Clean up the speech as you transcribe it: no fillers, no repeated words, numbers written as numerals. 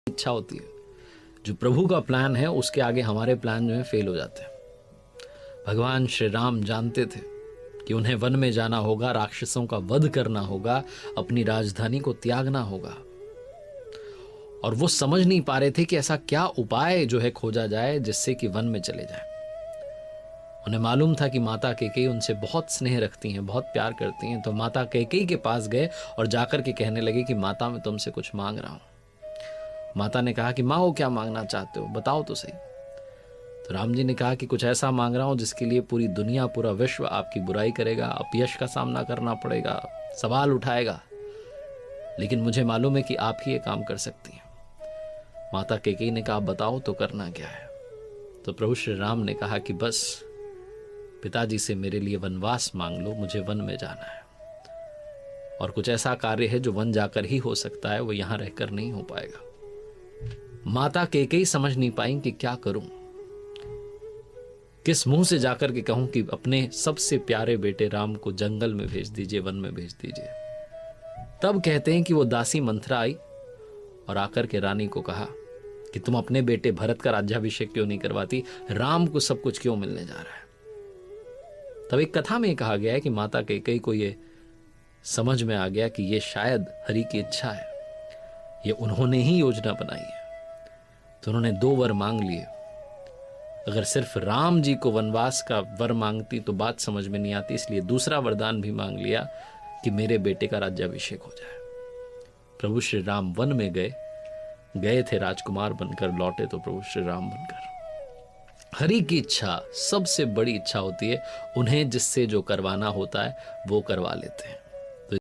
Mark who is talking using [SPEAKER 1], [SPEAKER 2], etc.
[SPEAKER 1] इच्छा होती है, जो प्रभु का प्लान है उसके आगे हमारे प्लान जो है फेल हो जाते हैं। भगवान श्री राम जानते थे कि उन्हें वन में जाना होगा, राक्षसों का वध करना होगा, अपनी राजधानी को त्यागना होगा, और वो समझ नहीं पा रहे थे कि ऐसा क्या उपाय जो है खोजा जाए जिससे कि वन में चले जाए। उन्हें मालूम था कि माता कैकेयी उनसे बहुत स्नेह रखती हैं, बहुत प्यार करती हैं, तो माता कैकेयी के पास गए और जाकर के कहने लगे कि माता मैं तुमसे कुछ मांग रहा हूं। माता ने कहा कि माँ वो क्या मांगना चाहते हो, बताओ तो सही। तो राम जी ने कहा कि कुछ ऐसा मांग रहा हूं जिसके लिए पूरी दुनिया, पूरा विश्व आपकी बुराई करेगा, अपयश का सामना करना पड़ेगा, सवाल उठाएगा, लेकिन मुझे मालूम है कि आप ही ये काम कर सकती हैं। माता कैकेयी ने कहा बताओ तो करना क्या है। तो प्रभु श्री राम ने कहा कि बस पिताजी से मेरे लिए वनवास मांग लो, मुझे वन में जाना है, और कुछ ऐसा कार्य है जो वन जाकर ही हो सकता है, वो यहां रहकर नहीं हो पाएगा। माता कैकेयी समझ नहीं पाई कि क्या करूं, किस मुंह से जाकर के कहूं कि अपने सबसे प्यारे बेटे राम को जंगल में भेज दीजिए, वन में भेज दीजिए। तब कहते हैं कि वो दासी मंथरा आई और आकर के रानी को कहा कि तुम अपने बेटे भरत का राज्याभिषेक क्यों नहीं करवाती, राम को सब कुछ क्यों मिलने जा रहा है। तब एक कथा में कहा गया है कि माता कैकेयी को ये समझ में आ गया कि ये शायद हरि की इच्छा है, ये उन्होंने ही योजना बनाई है। तो उन्होंने 2 वर मांग लिए। अगर सिर्फ राम जी को वनवास का वर मांगती तो बात समझ में नहीं आती, इसलिए दूसरा वरदान भी मांग लिया कि मेरे बेटे का राज्याभिषेक हो जाए। प्रभु श्री राम वन में गए थे राजकुमार बनकर, लौटे तो प्रभु श्री राम बनकर। हरि की इच्छा सबसे बड़ी इच्छा होती है, उन्हें जिससे जो करवाना होता है वो करवा लेते हैं।